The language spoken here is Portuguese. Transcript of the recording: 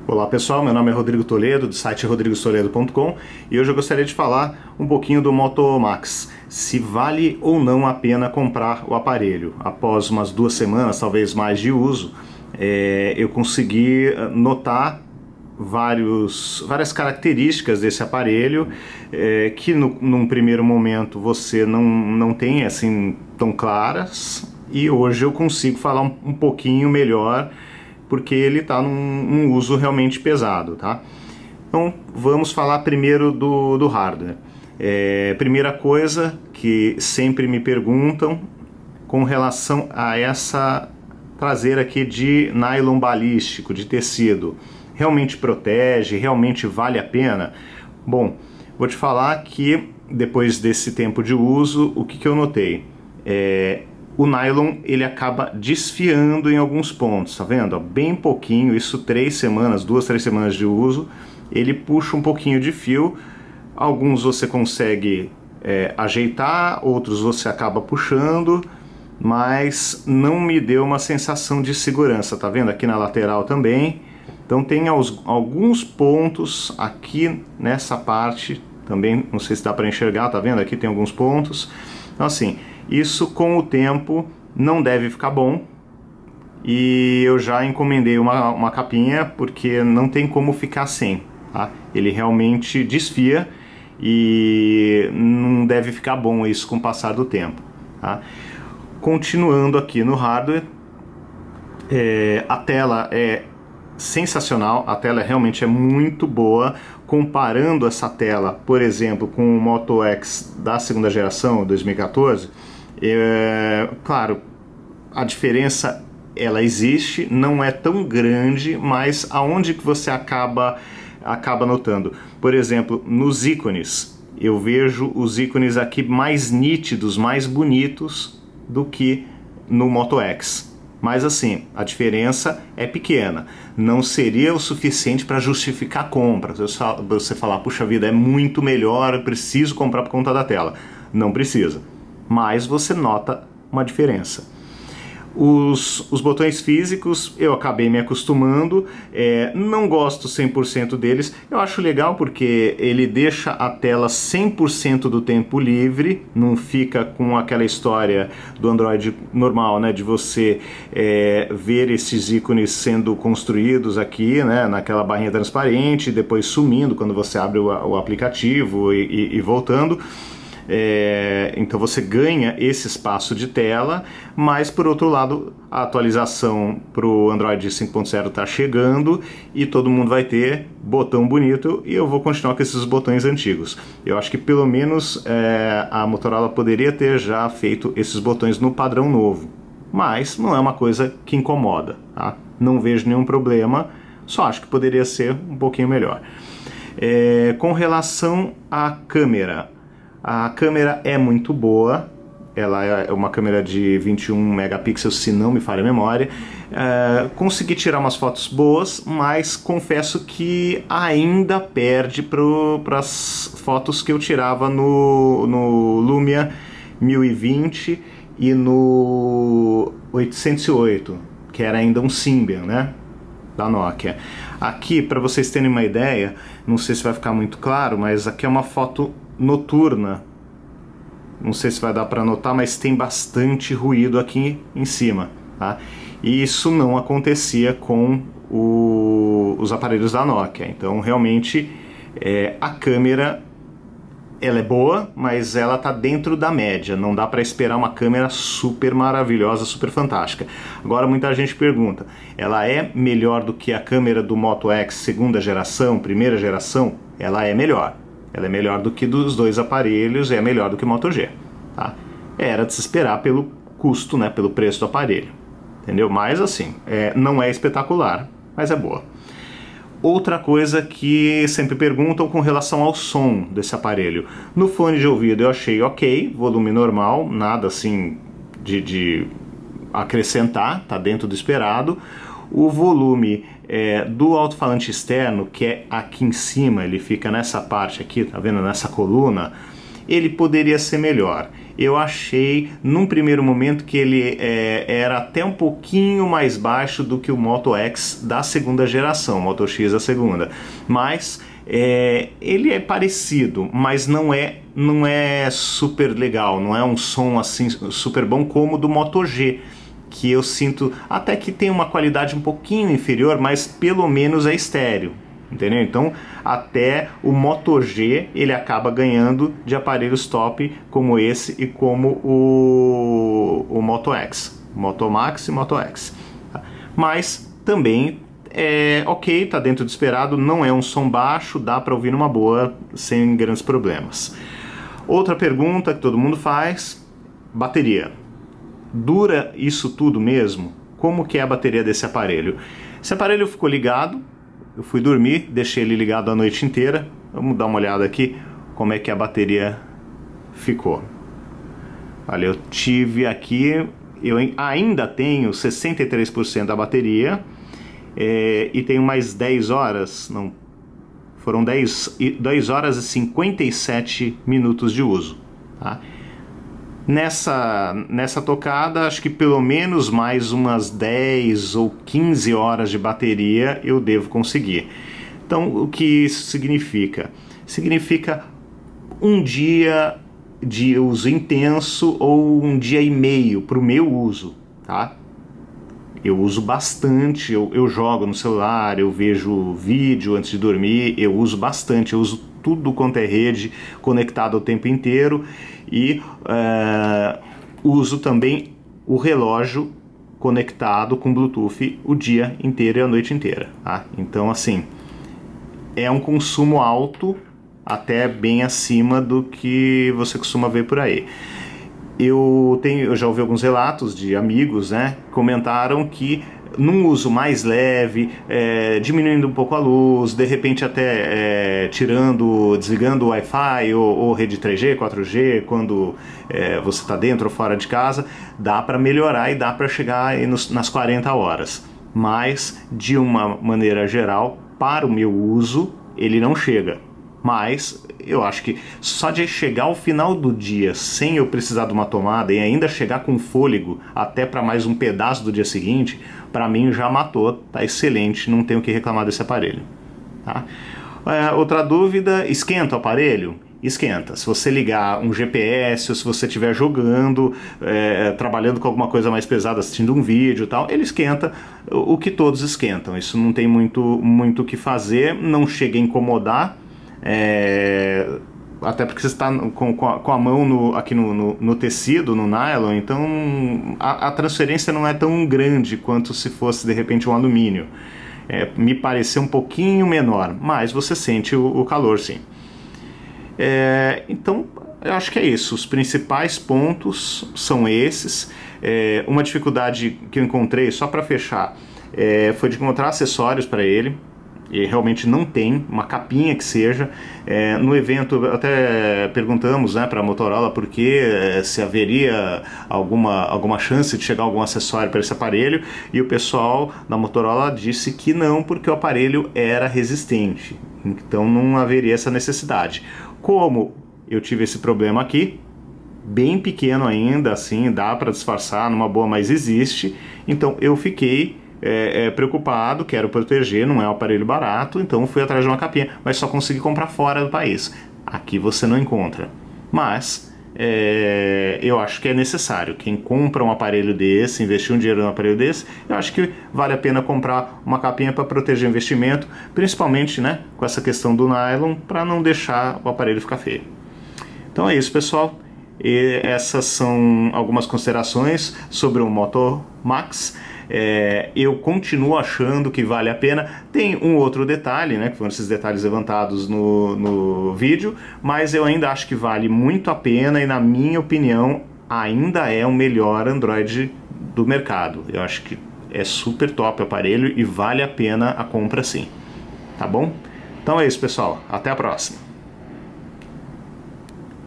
Olá pessoal, meu nome é Rodrigo Toledo, do site rodrigotoledo.com, e hoje eu gostaria de falar um pouquinho do Moto Max, se vale ou não a pena comprar o aparelho. Após umas 2 semanas, talvez mais de uso, eu consegui notar várias características desse aparelho que num primeiro momento você não tem assim tão claras, e hoje eu consigo falar um pouquinho melhor porque ele está num uso realmente pesado, tá? Então vamos falar primeiro do hardware. Primeira coisa que sempre me perguntam com relação a essa traseira aqui de nylon balístico, de tecido, realmente protege? Realmente vale a pena? Bom, vou te falar que depois desse tempo de uso, o que eu notei? O nylon ele acaba desfiando em alguns pontos, tá vendo? Bem pouquinho, isso 3 semanas, 2, 3 semanas de uso, ele puxa um pouquinho de fio. Alguns você consegue ajeitar, outros você acaba puxando, mas não me deu uma sensação de segurança, tá vendo? Aqui na lateral também. Então tem alguns pontos aqui nessa parte também, não sei se dá para enxergar, tá vendo? Aqui tem alguns pontos. Então assim, isso com o tempo não deve ficar bom, e eu já encomendei uma capinha porque não tem como ficar sem, tá? Ele realmente desfia e não deve ficar bom isso com o passar do tempo, tá? Continuando aqui no hardware, a tela é sensacional, a tela realmente é muito boa. Comparando essa tela, por exemplo, com o Moto X da segunda geração, 2014, claro, a diferença ela existe, não é tão grande, mas aonde que você acaba notando? Por exemplo, nos ícones, eu vejo os ícones aqui mais nítidos, mais bonitos do que no Moto X. Mas assim, a diferença é pequena, não seria o suficiente para justificar a compra. Você falar, puxa vida, é muito melhor, eu preciso comprar por conta da tela. Não precisa, mas você nota uma diferença. Os botões físicos eu acabei me acostumando, não gosto 100% deles. Eu acho legal porque ele deixa a tela 100% do tempo livre, não fica com aquela história do Android normal, né, de você ver esses ícones sendo construídos aqui, né, naquela barrinha transparente, e depois sumindo quando você abre o aplicativo e voltando. Então você ganha esse espaço de tela, mas por outro lado a atualização para o Android 5.0 está chegando e todo mundo vai ter botão bonito, e eu vou continuar com esses botões antigos. Eu acho que pelo menos a Motorola poderia ter já feito esses botões no padrão novo, mas não é uma coisa que incomoda, tá? Não vejo nenhum problema, só acho que poderia ser um pouquinho melhor. Com relação à câmera, a câmera é muito boa, ela é uma câmera de 21 megapixels, se não me falha a memória. Consegui tirar umas fotos boas, mas confesso que ainda perde para as fotos que eu tirava no Lumia 1020 e no 808, que era ainda um Symbian, né, da Nokia. Aqui, para vocês terem uma ideia, não sei se vai ficar muito claro, mas aqui é uma foto noturna, não sei se vai dar para notar, mas tem bastante ruído aqui em cima, tá? E isso não acontecia com os aparelhos da Nokia. Então realmente a câmera ela é boa, mas ela tá dentro da média, não dá para esperar uma câmera super maravilhosa, super fantástica. Agora muita gente pergunta, ela é melhor do que a câmera do Moto X segunda geração, primeira geração? Ela é melhor. Ela é melhor do que dos dois aparelhos, é melhor do que o Moto G, tá? Era de se esperar pelo custo, né, pelo preço do aparelho, entendeu? Mas assim, não é espetacular, mas é boa. Outra coisa que sempre perguntam com relação ao som desse aparelho. No fone de ouvido eu achei ok, volume normal, nada assim de acrescentar, tá dentro do esperado. O volume do alto-falante externo, que é aqui em cima, ele fica nessa parte aqui, tá vendo? Nessa coluna, ele poderia ser melhor. Eu achei, num primeiro momento, que ele era até um pouquinho mais baixo do que o Moto X da segunda geração, Moto X da segunda. Mas ele é parecido, mas não é super legal, não é um som assim super bom como o do Moto G, que eu sinto até que tem uma qualidade um pouquinho inferior, mas pelo menos é estéreo. Entendeu? Então, até o Moto G ele acaba ganhando de aparelhos top como esse e como o Moto X, Moto Max e Moto X. Mas também ok, tá dentro do esperado, não é um som baixo, dá para ouvir numa boa, sem grandes problemas. Outra pergunta que todo mundo faz: bateria. Dura isso tudo mesmo? Como que é a bateria desse aparelho? Esse aparelho ficou ligado. Eu fui dormir, deixei ele ligado a noite inteira. Vamos dar uma olhada aqui como é que a bateria ficou. Olha, eu tive aqui, eu ainda tenho 63% da bateria e tenho mais 10 horas, não, foram 10 horas e 57 minutos de uso. Tá? Nessa tocada, acho que pelo menos mais umas 10 ou 15 horas de bateria eu devo conseguir. Então, o que isso significa? Significa um dia de uso intenso ou um dia e meio para o meu uso, tá? Eu uso bastante, eu jogo no celular, eu vejo vídeo antes de dormir, eu uso bastante, eu uso tudo quanto é rede conectado o tempo inteiro e uso também o relógio conectado com Bluetooth o dia inteiro e a noite inteira. Tá? Então, assim, é um consumo alto, até bem acima do que você costuma ver por aí. Eu já ouvi alguns relatos de amigos, né, comentaram que num uso mais leve, diminuindo um pouco a luz, de repente até desligando o Wi-Fi ou rede 3G, 4G, quando você está dentro ou fora de casa, dá para melhorar e dá para chegar aí nas 40 horas. Mas, de uma maneira geral, para o meu uso, ele não chega. Mas eu acho que só de chegar ao final do dia sem eu precisar de uma tomada e ainda chegar com fôlego até para mais um pedaço do dia seguinte, para mim já matou, tá excelente, não tenho o que reclamar desse aparelho. Tá? Outra dúvida: esquenta o aparelho? Esquenta. Se você ligar um GPS ou se você estiver jogando, trabalhando com alguma coisa mais pesada, assistindo um vídeo e tal, ele esquenta o que todos esquentam. Isso não tem muito o que fazer, não chega a incomodar. Até porque você está com a mão aqui no tecido, no nylon, então a transferência não é tão grande quanto se fosse de repente um alumínio. Me pareceu um pouquinho menor, mas você sente o calor, sim. Então eu acho que é isso, os principais pontos são esses. Uma dificuldade que eu encontrei, só para fechar, foi de encontrar acessórios para ele. E realmente não tem uma capinha que seja. No evento até perguntamos, né, para a Motorola se haveria alguma chance de chegar algum acessório para esse aparelho, e o pessoal da Motorola disse que não, porque o aparelho era resistente, então não haveria essa necessidade. Como eu tive esse problema aqui, bem pequeno ainda, assim, dá para disfarçar numa boa, mas existe, então eu fiquei preocupado, quero proteger, não é um aparelho barato, então fui atrás de uma capinha, mas só consegui comprar fora do país. Aqui você não encontra. Mas eu acho que é necessário. Quem compra um aparelho desse, investir um dinheiro num aparelho desse, eu acho que vale a pena comprar uma capinha para proteger o investimento, principalmente, né, com essa questão do nylon, para não deixar o aparelho ficar feio. Então é isso, pessoal. E essas são algumas considerações sobre o Moto Max. Eu continuo achando que vale a pena. Tem um outro detalhe, né, que foram esses detalhes levantados no vídeo, mas eu ainda acho que vale muito a pena e, na minha opinião, ainda é o melhor Android do mercado. Eu acho que é super top o aparelho e vale a pena a compra, sim. Tá bom? Então é isso, pessoal. Até a próxima.